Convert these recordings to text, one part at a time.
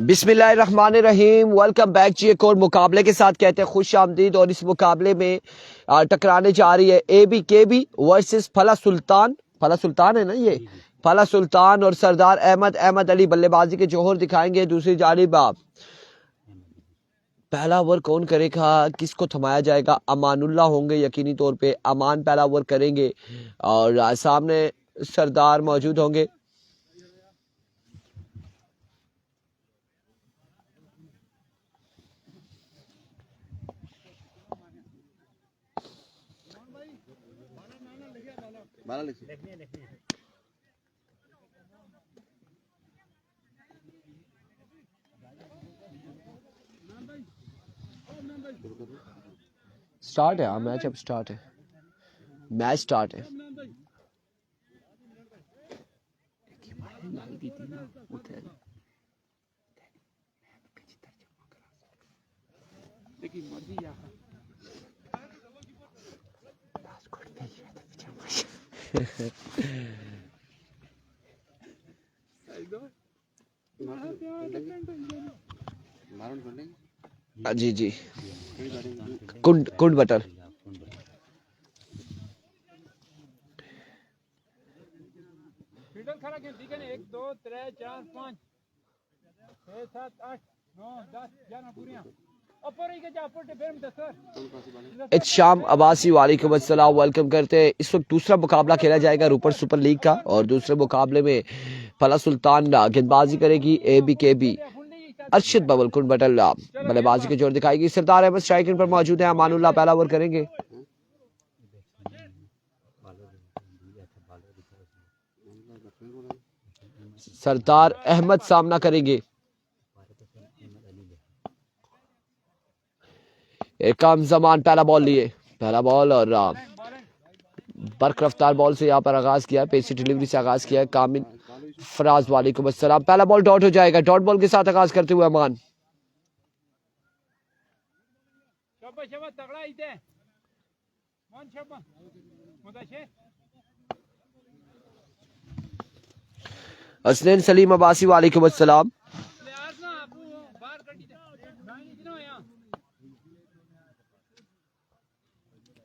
बिस्मिल्लाहिर्रहमानिर्रहीम। Welcome back जी। एक और मुकाबले के साथ कहते हैं खुश आमदीद। और इस मुकाबले में टकराने जा रही है ABKB वर्सेस फला सुल्तान। फला सुल्तान है ना ये, फला सुल्तान और सरदार अहमद अली बल्लेबाजी के जौहर दिखाएंगे। दूसरी जानिब पहला ओवर कौन करेगा, किसको थमाया जाएगा? अमानुल्लाह होंगे यकीनी तौर पे। अमान पहला ओवर करेंगे और सामने सरदार मौजूद होंगे। स्टार्ट है। हाँ, मैच अब स्टार्ट है। मैच स्टार्ट है। जी जी, कुंड कुंड बटर। खड़ा खेल ठीक है ना। 1 2 3 4 5 6 7 8 9 10 11 पूरियां ऊपर ही के जा ऊपर फिर सर इत्शाम अब्बासी वालेकुम अस्सलाम। वेलकम करते हैं। इस वक्त दूसरा मुकाबला खेला जाएगा रूपर सुपर लीग का और दूसरे मुकाबले में फला सुल्तान गेंदबाजी करेगी। ABKB अरशद बबल कुंड बटल बल्लेबाजी के जोर दिखाएगी। सरदार अहमद स्ट्राइकिंग पर मौजूद है। अमानुल्लाह पहला ओवर करेंगे। सरदार अहमद सामना करेंगे। काम जमान पहला बॉल लिए, पहला बॉल और बर्क रफ्तार बॉल से यहाँ पर आगाज किया है। पेसी डिलीवरी से आगाज किया है। कामिल फराज वालेकुम अस्सलाम। पहला बॉल डॉट हो जाएगा। डॉट बॉल के साथ आगाज करते हुए अमान। हसनैन सलीम अब्बासी वालेकुम अस्सलाम।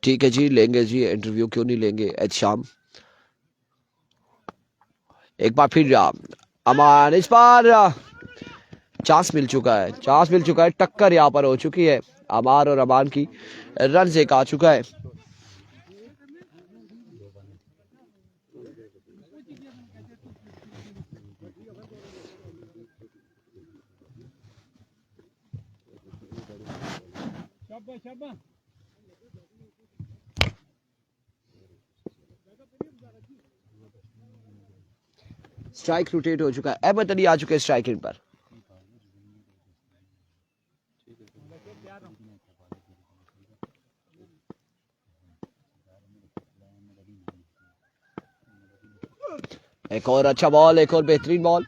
ठीक है जी, लेंगे जी इंटरव्यू, क्यों नहीं लेंगे। शाम एक बार फिर अमान, इस बार चांस मिल चुका है, चांस मिल चुका है। टक्कर यहाँ पर हो चुकी है अमार और अमान की। रन से आ चुका है। स्ट्राइक रोटेट हो चुका है। अहमद अली आ चुके हैं स्ट्राइकिंग पर। एक और अच्छा बॉल, एक और बेहतरीन बॉल।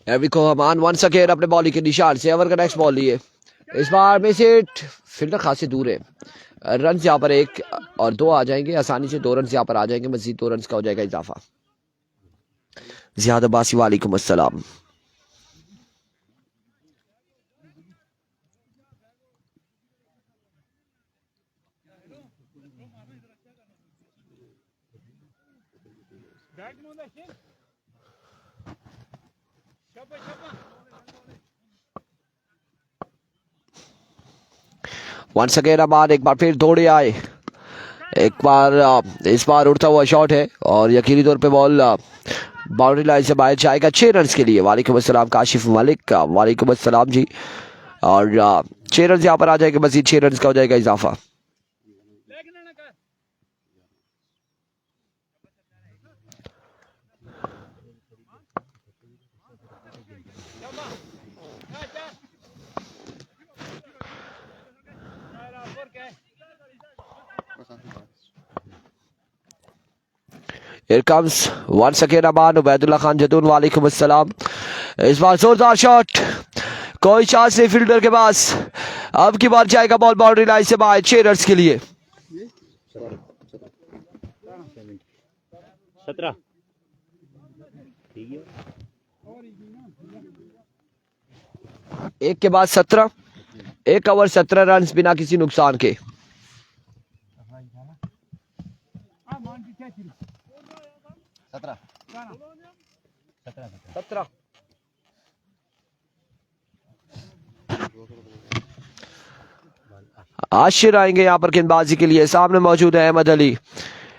एविको हमान वंस अगेन अपने बॉलिंग के निशान से ओवर का नेक्स्ट बॉल लिए। इस बार में से फील्डर खासी दूर है। रन यहाँ पर 1 और 2 आ जाएंगे आसानी से। 2 रन यहाँ पर आ जाएंगे। मजीद 2 रन का हो जाएगा इजाफा। जियाद अब्बासी वालेकुम अस्सलाम। वंस अगेन अमान एक बार फिर दौड़े आए। एक बार इस बार उड़ता हुआ शॉट है और यकीनी तौर पे बॉल बाउंड्री लाइन से बाहर जाएगा 6 रन के लिए। वालेकुम अस्सलाम काशिफ मलिक, वालेकुम अस्सलाम जी। और 6 रन यहाँ पर आ जाएंगे। मजीद 6 रन का हो जाएगा इजाफा। Here comes once again Aman Ubaidullah Khan Jadun वालेकुम अस्सलाम। इस बार जोरदार शॉट, कोई चांस नहीं फील्डर के पास। अब की बार जाएगा बॉल बाउंड्री लाइन से बाहर 6 रन के लिए। 17 एक के बाद 17, 1 ओवर 17 रन बिना किसी नुकसान के। 17 आशिर आएंगे यहाँ पर गेंदबाजी के लिए। सामने मौजूद है अहमद अली,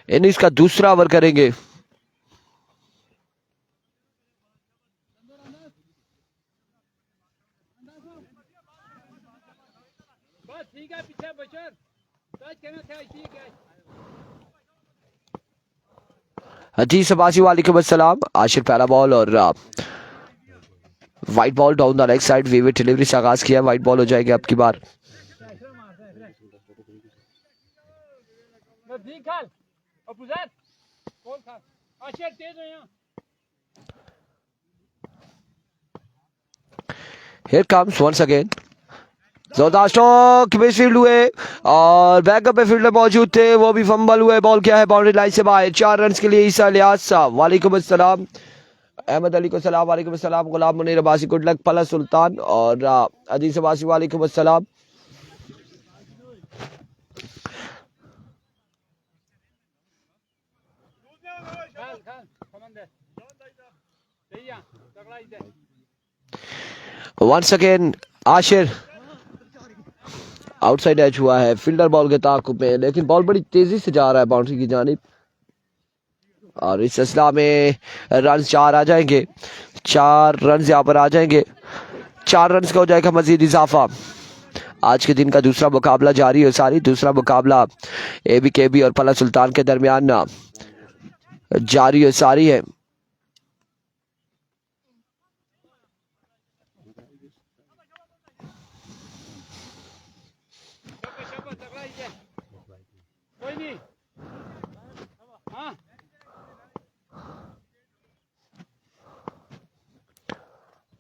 इनिंग्स का दूसरा ओवर करेंगे। जी सबासी वालेकुम अस्सलाम। आशिर पहला बॉल और white ball down the leg side. Vivid delivery से आगाज किया, वाइट बॉल हो जाएगी अब की बार। Here comes once again जोरदार स्ट्रोक, मिस फील्ड हुए और बैकअप पे फील्डर मौजूद थे, वो भी फंबल हुए। बॉल क्या है बाउंड्री लाइन से बाहर। 4 रन के लिए ईसा इलियास साहब वालेकुम अस्सलाम। अहमद अली को सलाम वालेकुम अस्सलाम। Ghulam Munir Abbasi good luck. फला सुल्तान और अजीज अब्बासी वालेकुम अस्सलाम। Once again Ashir outside edge हुआ है फील्डर बॉल के ताकुब में, लेकिन बॉल बड़ी तेजी से जा रहा है बाउंड्री की जानिब और इस सिलसिला में रन 4 आ जाएंगे। 4 रन यहाँ पर आ जाएंगे। 4 रन का हो जाएगा मजीद इजाफा। आज के दिन का दूसरा मुकाबला जारी है। सारी दूसरा मुकाबला ABKB और फला सुल्तान के दरमियान जारी है सारी है।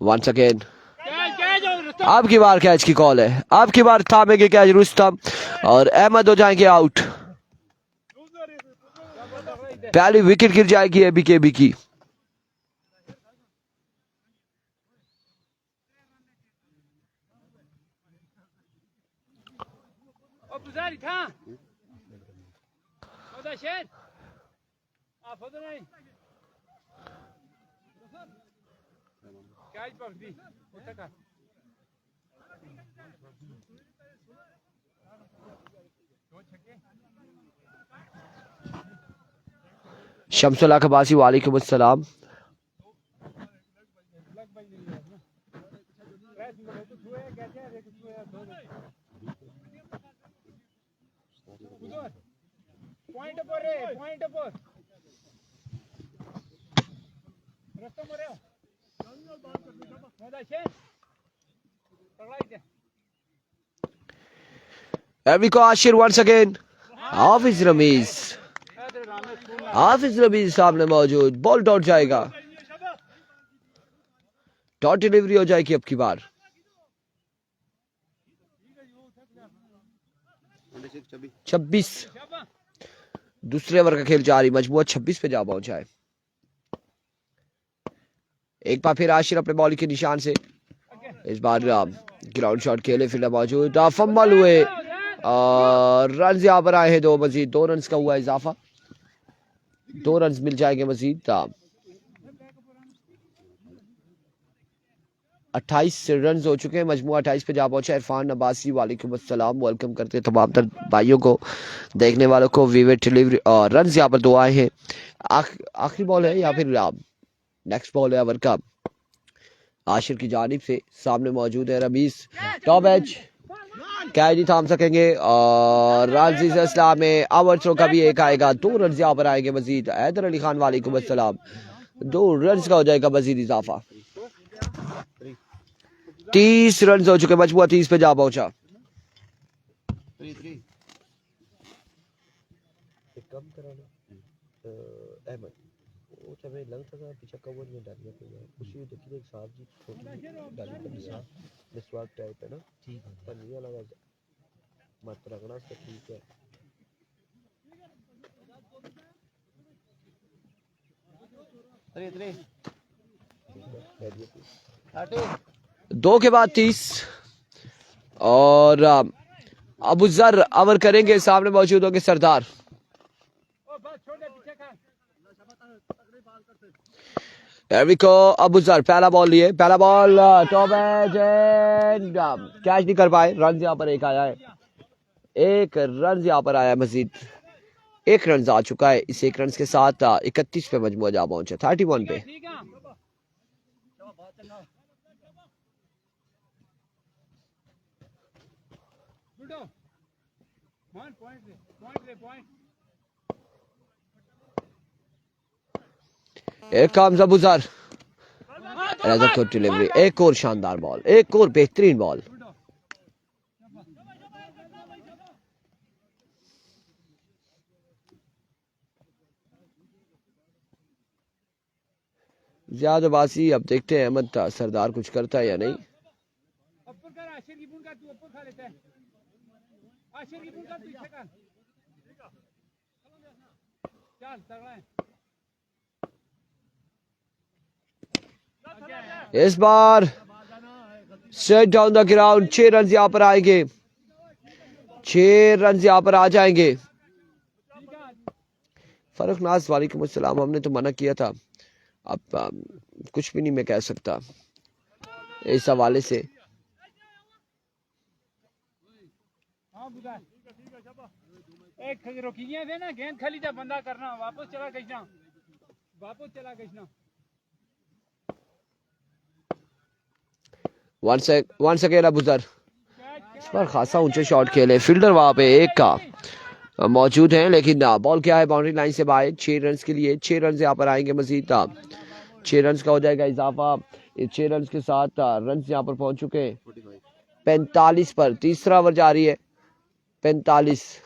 वंस अगेन अब की बार कैच की कॉल है। अब की बार थामेंगे कैच रुस्तम और अहमद हो जाएंगे आउट। पहली विकेट गिर जाएगी ABKB की। शमसुल्लाह खबासी वालेकुम अस्सलाम। Enrico Ashir once again. हाफिज रमीज सामने मौजूद। बॉल डॉट जाएगा, डॉट डिलीवरी हो जाएगी अब की बार। 26 दूसरे ओवर का खेल जारी। मजबूत 26 पे जा पहुंचा है। एक बार फिर आशिर अपने बॉलिंग के निशान से। इस बार ग्राउंड शॉट खेले, फील्डर मौजूद, फंबल हुए और रन यहाँ पर आए हैं 2 मजीद। 2 रन का हुआ इजाफा, 2 रन मिल जाएंगे मजीद। 28 रन हो चुके हैं। मजमू 28 पे जा पहुंचा। इरफान अब्बासी वालेकुम अस्सलाम। वेलकम करते हैं तमाम तर भाइयों को, देखने वालों को। विवेट डिलीवरी और रन यहाँ पर 2 आए हैं। आखिरी बॉल है या फिर नेक्स्ट बॉल है ओवर का आशिर की जानिब से। सामने मौजूद है रमीज, टॉप एज कैच नहीं थाम सकेंगे और राजीज इस्लाम में ओवर थ्रो का भी एक आएगा। 2 रन यहाँ पर आएंगे मजीद। हैदर अली खान वालेकुम अस्सलाम। 2 रन का हो जाएगा मजीद इजाफा। 30 रन हो चुके, मजमुआ 30 पे जा पहुंचा। कम कराना अहमद वो चाहे लंग सका पीछे कवर में डाल दिया तो खुशी देखिए एक साहब जी छोटी डाली कर दिया मिसवाक टाइप है ना, ठीक है पर नहीं लगा मत रखना से ठीक है। दो के बाद 30 और अबू जर अवर करेंगे, सामने मौजूद होंगे सरदार। अबू जर पहला बॉल लिए, पहला ball top edge and catch नहीं कर पाए। रन यहाँ पर एक आया है, एक रन यहाँ पर आया, मजीद एक रन आ चुका है। इस एक रन के साथ 31 पे मजमुआ जा पहुंचे, 31 पे। Here comes Abu Zar. Another good delivery. एक और शानदार बॉल, एक और बेहतरीन बॉल। ज्यादाबाजी अब देखते हैं अहमद सरदार कुछ करता है या नहीं। इस बार straight down the ground, 6 run यहाँ पर आएंगे, 6 रन यहाँ पर आ जाएंगे। फरुख नाज वालेकुम अस्सलाम, हमने तो मना किया था, अब कुछ भी नहीं मैं कह सकता इस हवाले से। एक रोकिए थे ना, गेंद खाली था बंदा करना, वापस चला गया, वापस चला गया। वंस अगेन अबू जर, इस बार खासा ऊंचे शॉट खेले, फील्डर वहां पे एक का मौजूद है, लेकिन बॉल क्या है बाउंड्री लाइन से बाहर। 6 रन के लिए 6 रन यहाँ पर आएंगे, मजीद 6 रन का हो जाएगा इजाफा। 6 रन के साथ रन यहाँ पर पहुंच चुके हैं 45 पर। तीसरा ओवर जारी है, 45।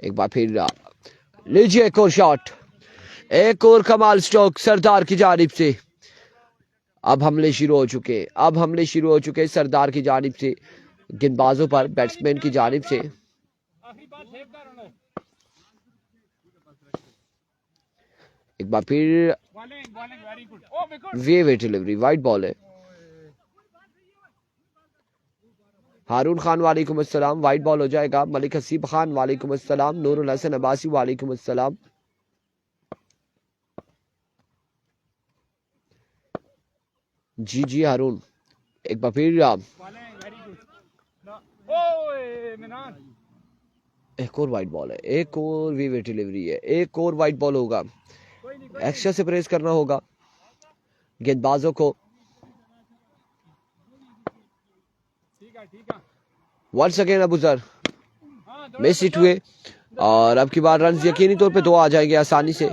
एक बार फिर लीजिए एक और शॉट, एक और कमाल स्ट्रोक सरदार की जानिब से। अब हमले शुरू हो चुके, अब हमले शुरू हो चुके सरदार की जानिब से, गेंदबाजों पर, बैट्समैन की जानिब से। एक बार फिर वे डिलीवरी, वाइट बॉल है। हारून खान वालेकुम अस्सलाम, वाइट बॉल हो जाएगा। मलिक हसीब खान वालेकुम अस्सलाम, नूरुल हसन अब्बासी वालेकुम अस्सलाम। जी जी हारून, एक बार फिर एक और वाइट बॉल है, एक और वी डिलीवरी है, एक और वाइट बॉल होगा। एक्स्ट्रा से प्रेस करना होगा गेंदबाजों को। वंस अगेन अबू जर मिस हिट हुए और अब की बार रन यकीनी तौर पे 2 आ जाएंगे आसानी से।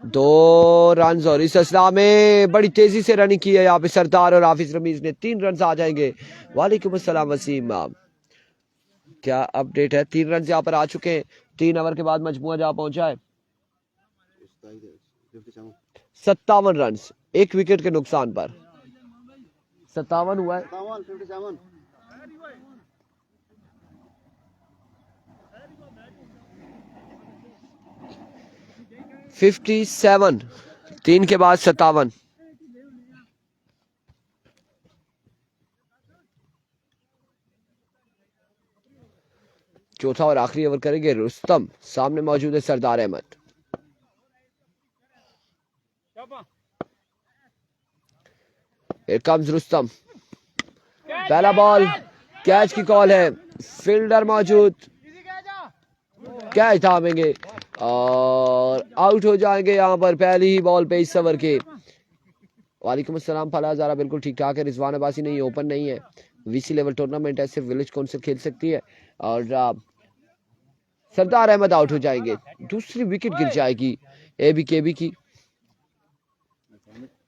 2 रन और इस असला में बड़ी तेजी से रनिंग की है यहाँ पे सरदार और हाफिज रमीज ने। 3 रन आ जाएंगे। वालेकुम अस्सलाम वसीम, क्या अपडेट है? 3 रन यहाँ पर आ चुके हैं। 3 ओवर के बाद मजमुआ जहाँ पहुंचा है 57 रन, 1 विकेट के नुकसान पर 57 हुआ है। 57, 3 के बाद 57। चौथा और आखिरी ओवर करेंगे रुस्तम, सामने मौजूद है सरदार अहमद। Here comes रुस्तम, पहला बॉल, कैच की कॉल है, फील्डर मौजूद, कैच थामेंगे और आउट हो जाएंगे यहाँ पर पहली ही बॉल पे इस ओवर के। वालेकुम अस्सलाम फला ज़ारा, बिल्कुल ठीक ठाक है। रिजवान अब्बासी नहीं, ओपन नहीं है, वीसी लेवल टूर्नामेंट है, सिर्फ विलेज काउंसिल खेल सकती है। और सरदार अहमद आउट हो जाएंगे, दूसरी विकेट गिर जाएगी एबी केबी की।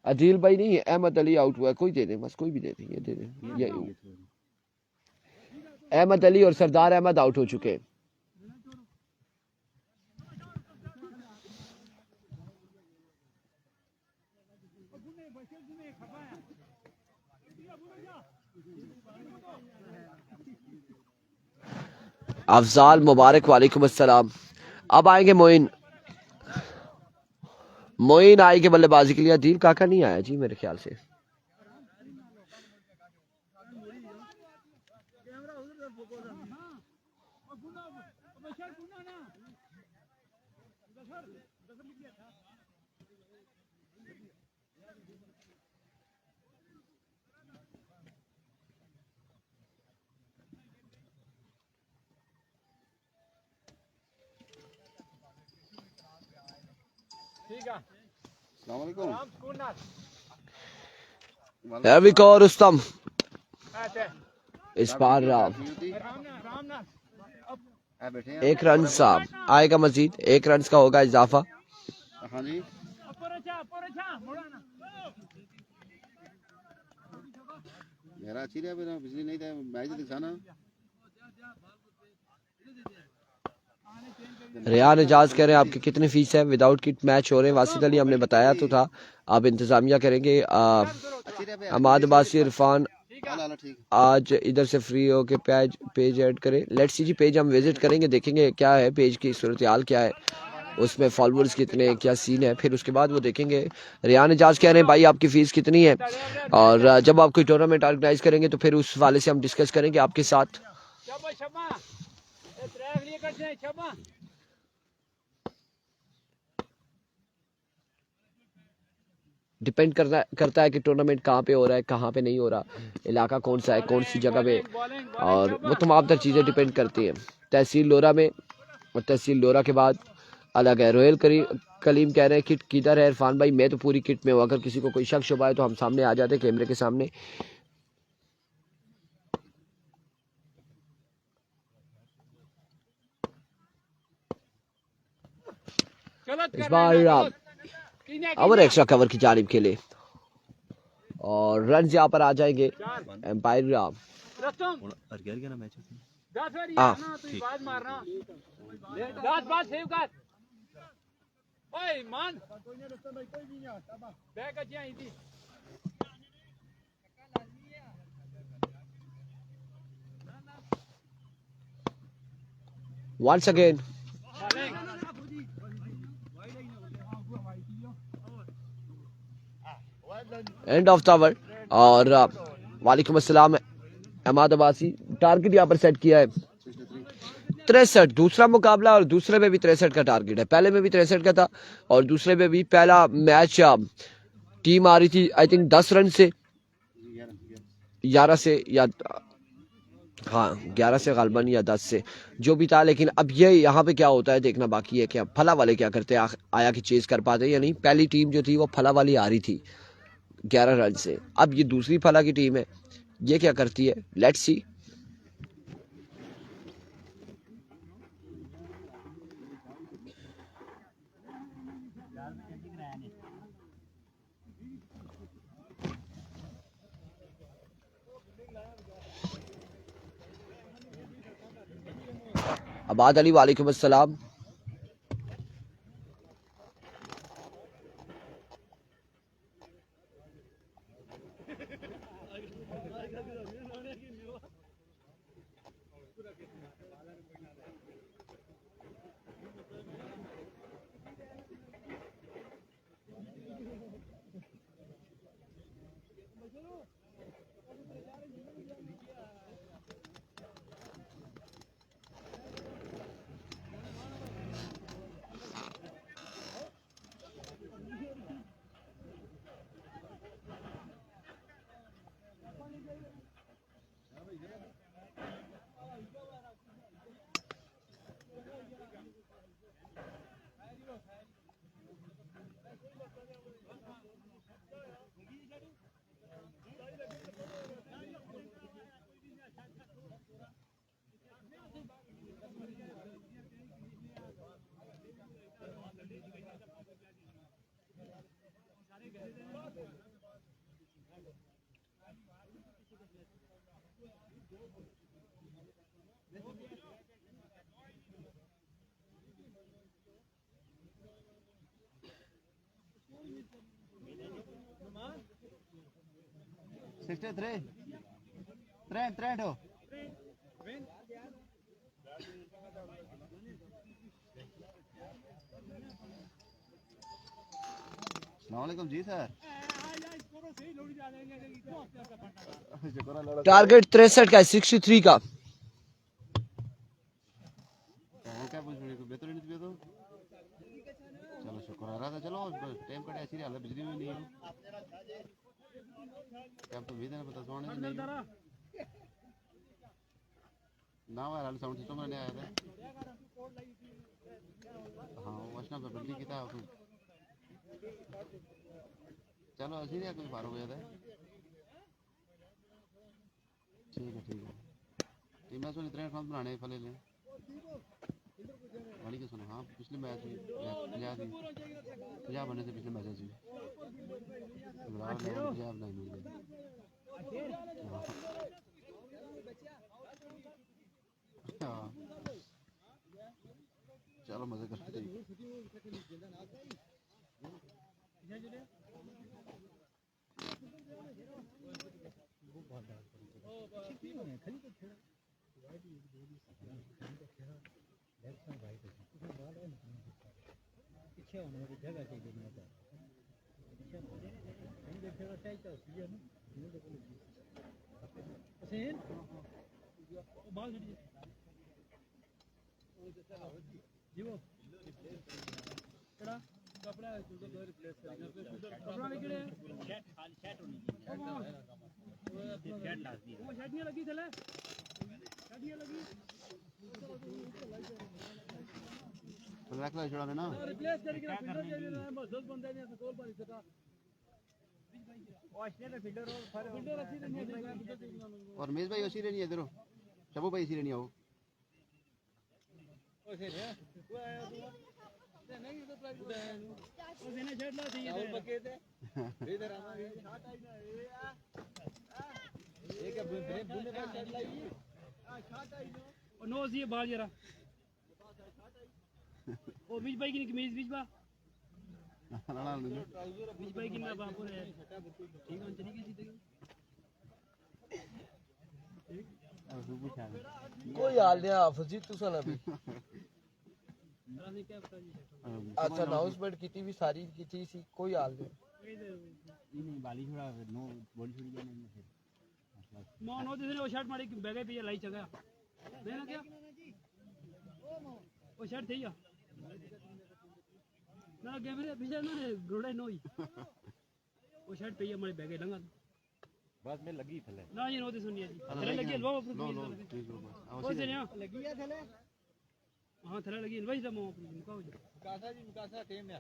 अदील भाई नहीं है, अहमद अली आउट हुआ है, कोई दे दे बस, कोई भी दे दे, ये दे दे, ये अहमद अली और सरदार अहमद आउट हो चुके हैं। अफजाल मुबारक वालेकुम अस्सलाम। अब आएंगे मोइन, मोइन आएंगे बल्लेबाजी के लिए। अदील काका नहीं आया जी मेरे ख्याल से। ठीक है, अस्सलाम वालेकुम। राम स्कूल ना Here we go, रुस्तम। आते इस बार राम ना बैठे हैं। 1 रन सा आएगा मजीद, 1 रन का होगा इजाफा। हाँ जी, अपर अच्छा मोड़ा ना मेरा अच्छी रहा, मेरा बिजली नहीं था, मैच दिखाना। रियान एजाज कह रहे हैं आपकी कितनी फीस है? विदाउट किट मैच हो रहे हैं। वासिद अली हमने बताया तो था, आप इंतजामिया करेंगे। अच्छी रहा अमाद अब्बासी इरफान हाल ठीक है। आज इधर से फ्री होके पेज ऐड करें। लेट्स सी जी, पेज हम विजिट करेंगे, देखेंगे क्या है पेज की सूरत हाल क्या है, उसमें फॉलोअर्स कितने हैं, क्या सीन है, फिर उसके बाद वो देखेंगे। रियान एजाज कह रहे हैं भाई आपकी फीस कितनी है, और जब आप कोई टूर्नामेंट ऑर्गेनाइज करेंगे तो फिर उस वाले से हम डिस्कस करेंगे आपके साथ। शबा ए ट्रैक लिए करते हैं शबा। डिपेंड करता है कि टूर्नामेंट कहाँ पे हो रहा है, कहाँ पे नहीं हो रहा, इलाका कौन सा है, कौन सी जगह पे, और वो तमाम तर चीज़ें डिपेंड करती हैं। तहसील लोरा में, और तहसील लोरा के बाद अलग है। रोयल कलीम कह रहे हैं किट किधर है इरफान भाई? मैं तो पूरी किट में हूँ, अगर किसी को कोई शक शुबा है तो हम सामने आ जाते कैमरे के सामने। इस बार ओवर एक्स्ट्रा कवर की जानिब खेले और रन यहाँ पर आ जाएंगे एम्पायर। रस्तम क्या मैच है? 10 बार हाँ, ना तू बात मारना 10 बात सेव कर ओए मान बैक अच्छी आई थी। once again and of the over. और वालेकुम अस्सलाम अहमद अब्बासी। टारगेट यहाँ पर सेट किया है 63, दूसरा मुकाबला, और दूसरे में भी 63 का टारगेट है। पहले में भी 63 का था और दूसरे में भी। पहला मैच टीम आ रही थी आई थिंक 10 रन से, 11 से, या हाँ 11 से गालबन या 10 से, जो भी था। लेकिन अब ये यहाँ पे क्या होता है देखना बाकी है, क्या फला वाले क्या करते हैं, आया कि चेज कर पाते या नहीं। पहली टीम जो थी वो फला वाली आ रही थी 11 रन से, अब ये दूसरी फला की टीम है, ये क्या करती है, लेट्स सी। अबाद अली वालेकुम अस्सलाम। अस्सलामुअलैकुम जी सर। टारगेट 63 का है, 63 का। क्या पूछ रही, बेहतर नहीं दिया तो चलो शुक्र आ रहा था। चलो टाइम कटे ऐसी हाल है, बिजली भी नहीं है। क्या तो भी देना पता सोने नहीं ना वाला साउंड सिस्टम में आया था। हाँ वशना पे बिजली की था। चलो ऐसी नहीं कोई फार हो गया था। ठीक है टीम में सुन इतने फॉर्म बनाने फले ले वाली के सुनो। हाँ पिछले मैच में 50 बनने से पिछले मैच से चलो मजे करते ना और मेज भाई उसी नहीं है इधर शबू भाई इसी नहीं आओ नो ये बाल जरा ओ बीच भाई की कमीज बीच बा बीच भाई की ना बापू है ठीक है तरीके से कोई हाल नहीं हाफिज जी तुसा ना भी अच्छा अनाउंसमेंट की भी सारी की थी सी कोई हाल नहीं बाली छोड़ा नो बॉडी छोड़ी जाने फिर नो नो दिस ने वो शर्ट मारी बैगे पे लाई जगह देना क्या वो शर्ट थी या ना कैमरे पीछे ना घोड़े नोई वो शर्ट पे हमारे बैगे लंगा बस में लगी थले ना ये नो दिस सुनिए जी थले लगी लो अपनी वो से ना लगी है थले हां थले लगी वही तो मो अपनी मुकाओ जी मुकासा टीम है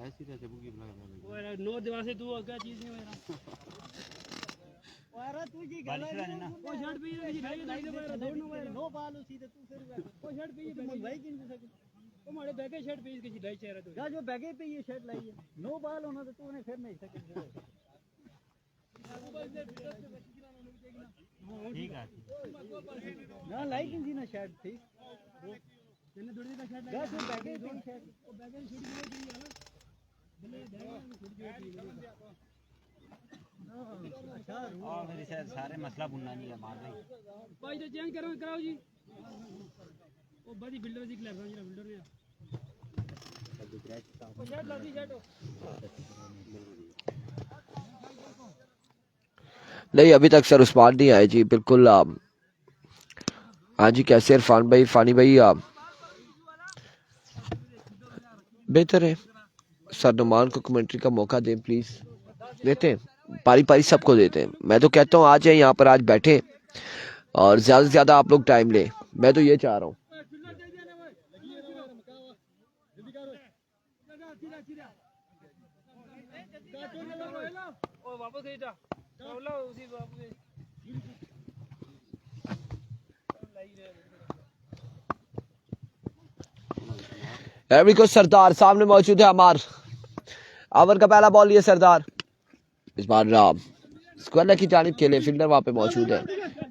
ऐसी रहते बुगी बना वो नो दिवा से तू क्या चीज नहीं मेरा वारा तू जी गला ना वो शर्ट पे ये ढाई ढाई दे मेरा नो बाल उसी ते तू फिर वो शर्ट पे ये भाई की नहीं सके वो हमारे बैगे शर्ट पे इसके ढाई चेहरा तो या जो बैगे पे ये शर्ट लाई है नो बाल होना तो तूने फिर नहीं सके ठीक है ना लाइक थी ना शर्ट थी मैंने थोड़ी का शर्ट लगाया तो बैगे थी शर्ट वो बैगे छोड़ दी थी ना भले बैगे छोड़ दी अच्छा और मेरे शायद सारे मसला बुनना नहीं है मार भाई तो चेंज कराओ जी वो बड़ी बिल्डर जी क्लैप है बिल्डर ने वो शर्ट लाती शर्ट नहीं अभी तक सर उस्मान नहीं आए जी बिल्कुल। हाँ जी कैसे इरफान भाई फानी भाई बेहतर है सर नुमान को कमेंट्री का मौका दें प्लीज। देते हैं पारी पारी सबको देते हैं। मैं तो कहता हूँ आ जाए यहाँ पर आज बैठे और ज्यादा से ज्यादा आप लोग टाइम लें। मैं तो ये चाह रहा हूँ। को सरदार सामने मौजूद है। हमार ओवर का पहला बॉल लिए सरदार इस बार स्क्वायर की जानिब के लिए फील्डर वहां पे मौजूद है।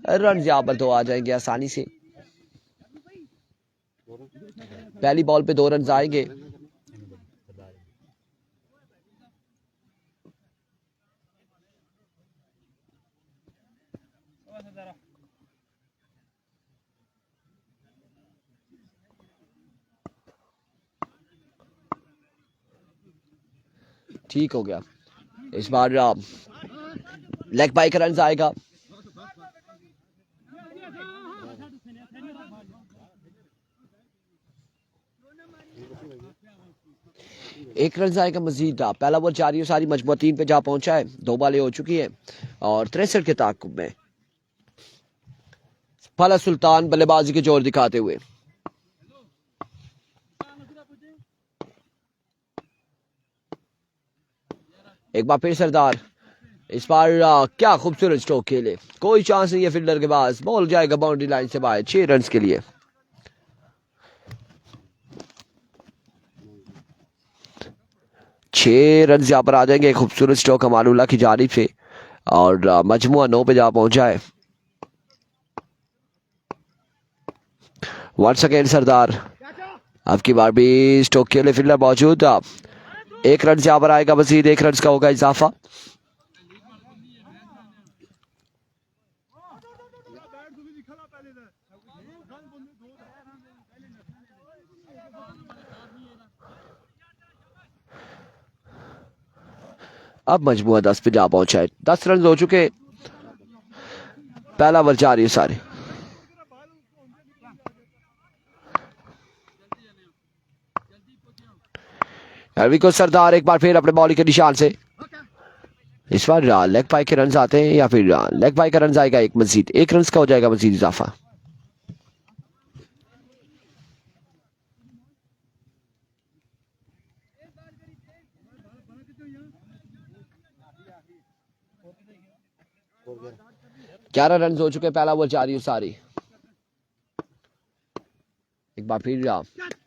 रन यहाँ पर तो आ जाएंगे आसानी से। पहली बॉल पे 2 रन आएंगे। ठीक हो गया, इस बार लेग बाई का रन आएगा। एक रन आएगा मजीद। पहला बॉल जारी है सारी, मजबूत 3 पे जा पहुंचा है। 2 बॉलें हो चुकी है और 63 के ताकुब में फला सुल्तान बल्लेबाजी के जोर दिखाते हुए। एक बार फिर सरदार, इस बार क्या खूबसूरत स्ट्रोक खेले, कोई चांस नहीं है फील्डर के पास। बॉल जाएगा बाउंड्री लाइन से बाहर 6 रन के लिए। छह रन यहाँ पर आ जाएंगे। खूबसूरत स्ट्रोक अमानुल्लाह की जानिब से और मजमुआ 9 पे जा पहुंचा है। वंस अगेन सरदार, अब की बार भी स्ट्रोक के लिए फील्डर मौजूद। 1 रन यहाँ पर आएगा मजीद, 1 रन का होगा इजाफा। अब मजमुआ 10 पे जा पहुंचा है। 10 रन हो चुके। पहला ओवर जारी है सारे। को सरदार एक बार फिर अपने बॉलिंग के निशान से। इस बार लेग पाई के रन आते हैं या फिर लेग पाई का रन आएगा एक मजीद। 1 रन का हो जाएगा मजीद इजाफा। हो गया 11 रन हो चुके। पहला ओवर जारी है सारी। एक बार फिर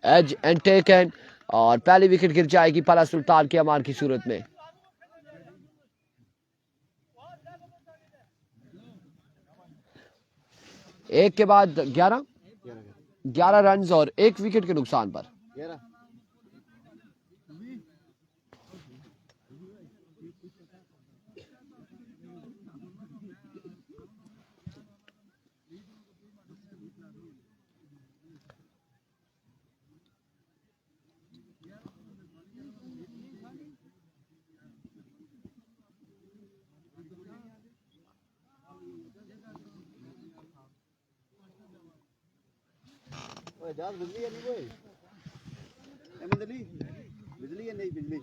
एज एंड टेकन और पहली विकेट गिर जाएगी फला सुल्तान के अमान की सूरत में। एक के बाद 11 रन और 1 विकेट के नुकसान पर 11 ओए जान बिजली है नहीं कोई अहमद अली बिजली है नहीं बिजली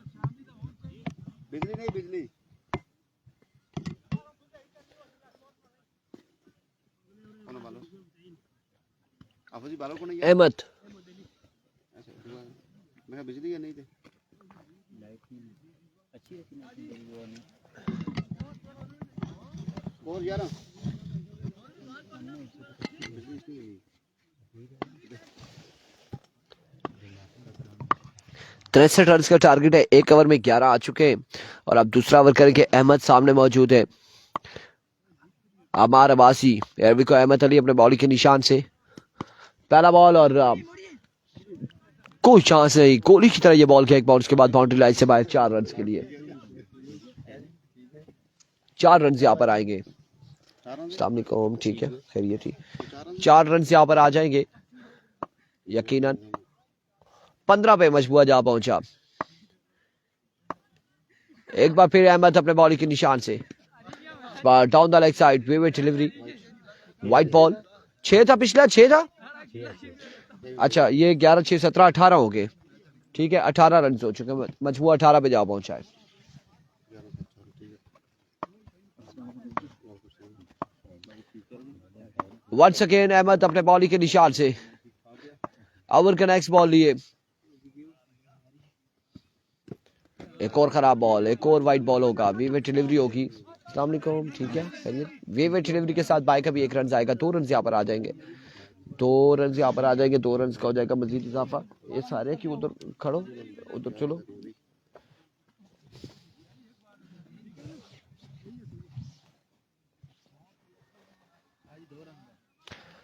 बिजली नहीं बिजली कौन बालो आपो जी बालो को नहीं है अहमद। अच्छा मैं बिजली है नहीं थे अच्छी रखी और 11 बिजली इसकी है 63 रन का टारगेट है। 1 ओवर में 11 आ चुके हैं और अब दूसरा ओवर करेंगे। अहमद सामने मौजूद है। अमार अब्बासी, को अहमद अली अपने बॉलिंग के निशान से। पहला बॉल और कोई चांस नहीं। कोहली की तरह ये बॉल किया एक बाउंस के बाद बाउंड्री लाइन से बाहर 4 रन के लिए। 4 रन यहाँ पर आएंगे। अस्सलाम वालेकुम, ठीक है खैरियत ठीक। 4 रन यहाँ पर आ जाएंगे यकीनन। 15 पे मजबूआ जा पहुंचा। एक बार फिर अहमद अपने बॉलिंग के निशान से। Down the leg side vivid delivery, white ball. 6 था पिछला, 6 था। अच्छा ये 11 6 17 18 हो गए। ठीक है 18 रन हो चुके। मजबूआ 18 पे जा पहुंचा है। वंस अगेन अहमद अपने बॉलिंग के निशान से। ओवर का नेक्स्ट बॉल लिए। एक और खराब बॉल, एक और वाइट बॉल होगा। विविड डिलीवरी होगी। अस्सलाम वालेकुम, ठीक है। विविड डिलीवरी के साथ बाय का भी 1 रन आएगा। 2 रन यहाँ पर आ जाएंगे। 2 रन यहाँ पर आ जाएंगे। 2 रन का हो जाएगा मजीद इजाफा। ये सारे कि उधर खड़ो, उधर चलो।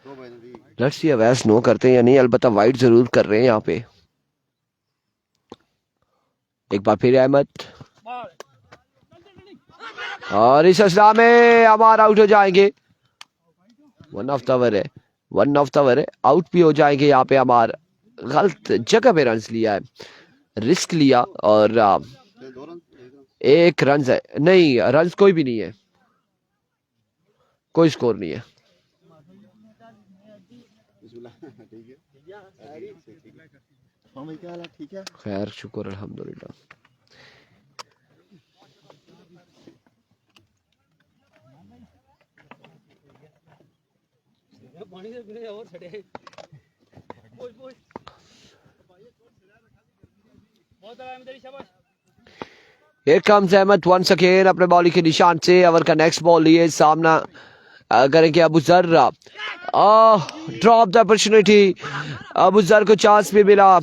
दो भाई नदी लेट्स सी अवैस नो करते हैं या नहीं, अलबत्ता वाइड जरूर कर रहे हैं यहाँ पे। एक बार फिर अहमद, और इस असला में हमारा आउट हो जाएंगे। 1 ऑफ द ओवर है, 1 ऑफ द ओवर है, आउट भी हो जाएंगे यहाँ पे। हमारा गलत जगह पे रन लिया है, रिस्क लिया, और 2 रन 1 रन है, नहीं रन कोई भी नहीं है, कोई स्कोर नहीं है। बिस्मिल्लाह ठीक है। हाँ भाई क्या हाल है, ठीक है। खैर शुक्र अल्हम्दुलिल्लाह। पानी से बिना और छड़े बहुत आराम तेरी, शाबाश। Here comes Ahmed once again अपने बॉलिंग के निशान से। ओवर का नेक्स्ट बॉल लिए सामना करेंगे अबू जर। ड्रॉप द अपॉर्चुनिटी, अबू जर को चांस भी मिला,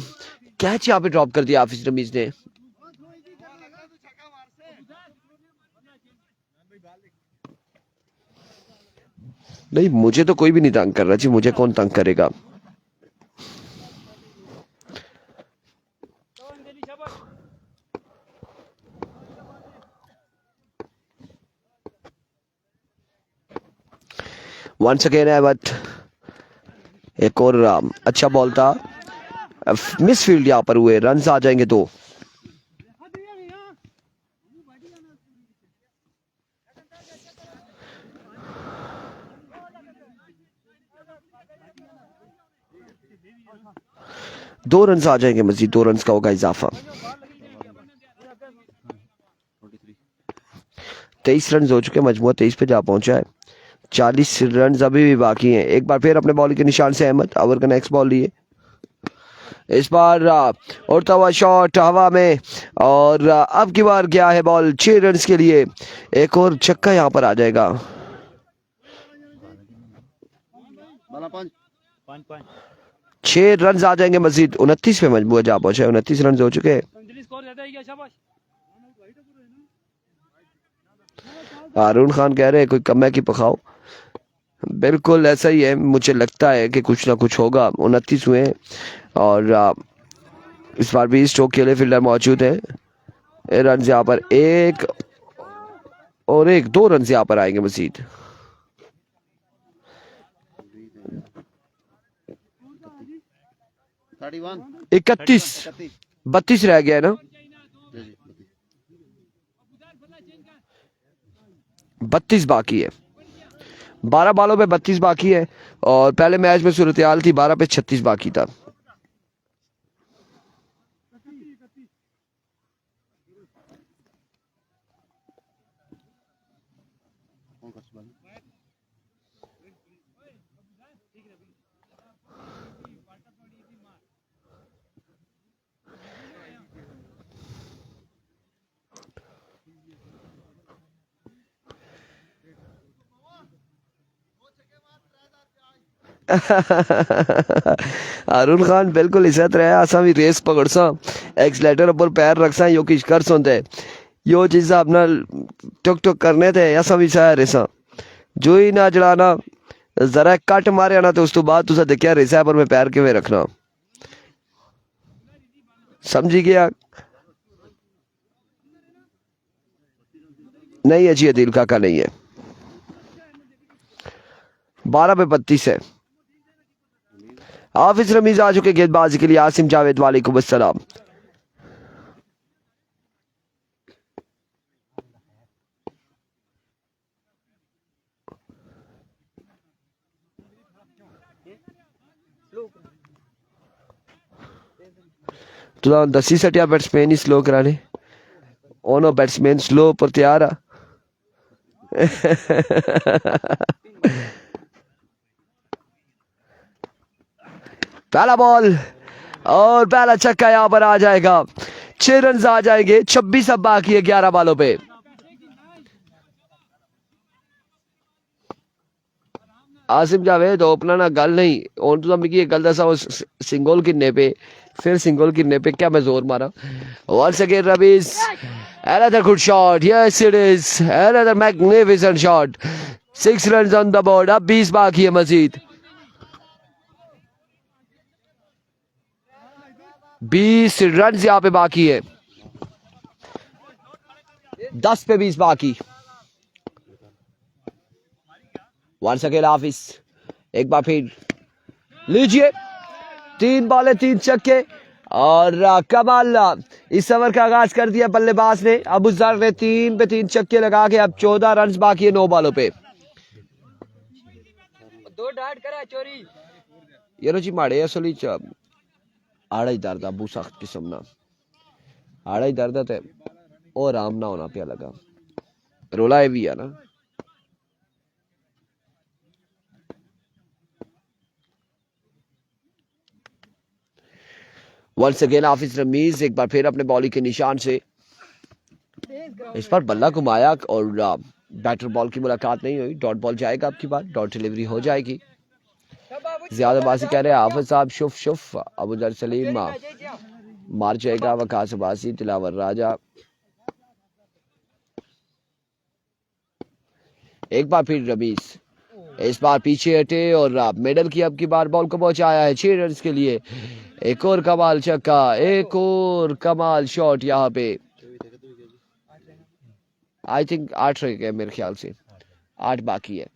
कैच यहाँ पे ड्रॉप कर दिया हाफिज रमीज ने। नहीं मुझे तो कोई भी नहीं तंग कर रहा जी, मुझे कौन तंग करेगा। वंस अगेन अहमद, एक और अच्छा बॉल था, मिस फील्ड यहाँ पर हुए, रन आ जाएंगे 2। दो रन आ जाएंगे मजीद, 2 रन का होगा इजाफा। 23 रन हो चुके, मजमूआ 23 पे जा पहुंचा है। 40 रन अभी भी बाकी हैं। एक बार फिर अपने बॉलिंग के निशान से अहमद, ओवर का नेक्स्ट बॉल लिए। इस बार उड़ता हुआ शॉट हवा में, और अब की बार गया है बॉल 6 रन के लिए। एक और छक्का यहाँ पर आ जाएगा। बाला 5 6 रन आ जाएंगे मजीद। 29 पे मजबूर जा पहुंचे, 29 रन हो चुके। हारून खान कह रहे हैं कोई कम है कि पखाओ। बिल्कुल ऐसा ही है, मुझे लगता है कि कुछ ना कुछ होगा। 29 हुए, और इस बार भी स्ट्रोक के लिए फील्डर मौजूद है। रन यहाँ पर 1 और 1, 2 रन यहाँ पर आएंगे मजीद। 31 32 रह गया है ना, 32 बाकी है। 12 बालों पे 32 बाकी है, और पहले मैच में सूरत हाल थी 12 पे 36 बाकी था। हारून खान बिल्कुल इस तरह असा भी रेस पकड़सा, एक्सलेटर ऊपर पैर रखसा, यो किश कर सुनते यो चीज़ा अपना टुक टुक करने थे, असा भी सह रेसा जो ही ना चलाना, जरा कट मारे ना तो उस तो बाद तुसा देखिया रेसा पर मैं पैर किवें रखना, समझी गया। नहीं अच्छी दिल का नहीं है। 12 पे 32 है। हाफिज रमीज आ चुके गेंदबाजी के लिए। आसिम जावेद वालेकुम अस्सलाम। तो 10 सटिया बैट्समैन ही स्लो कराने, ओनो बैट्समैन स्लो पर तैयार आ। पहला बॉल और पहला छक्का यहां पर आ जाएगा। 6 रन आ जाएंगे। 26 अब बाकी है 11 बालों पे। आसिम जावेद ओपनर ना गल नहीं और तो मिगी गल दसा सिंगल गिरने पे, फिर सिंगल गिरने पे क्या मैं जोर मारा। Once again Rabiz, another good shot, yes it is, another magnificent shot, 6 runs on the board। अब 20 बाकी है मजीद। 20 रन यहाँ पे बाकी है, 10 पे 20 बाकी। वंस अगेन हाफिज, एक बार फिर लीजिए, 3 बॉलें 3 छक्के और कमाल इस ओवर का आगाज कर दिया बल्लेबाज ने। अबू जर ने 3 पे 3 छक्के लगा के अब 14 रन बाकी है 9 बॉलों पे। 2 डाट करा चोरी यारो जी माड़े असली आड़ा ही दर्द अबू सख्त किस्म ना आड़ा ही दर्द ते ओ आराम ना होना पिया लगा, रोला ये भी है ना। वंस अगेन हाफिज रमीज एक बार फिर अपने बॉलिंग के निशान से इस पर बल्ला घुमाया और बैटर बॉल की मुलाकात नहीं हुई। डॉट बॉल जाएगा, आपकी बात डॉट डिलीवरी हो जाएगी। ज्यादाबाजी कह रहे हैं हाफिज साहब, शुफ शुफ। अबूजर सलीम मार जाएगा, वकास अब्बासी, तिलावर राजा। एक बार फिर रमीज इस बार पीछे हटे और मेडल की अब की बार बॉल को पहुंचाया है 6 रन के लिए। एक और कमाल छक्का, एक और कमाल शॉट यहाँ पे। आई थिंक 8 रह गए मेरे ख्याल से, 8 बाकी है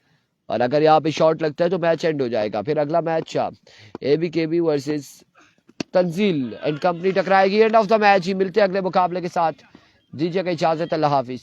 और अगर यहाँ पे शॉट लगता है तो मैच एंड हो जाएगा। फिर अगला match ABKB versus Tanzeel and company टकराएगी। एंड ऑफ द मैच ही मिलते हैं अगले मुकाबले के साथ। दीजिएगा इजाजत, अल्लाह हाफिज।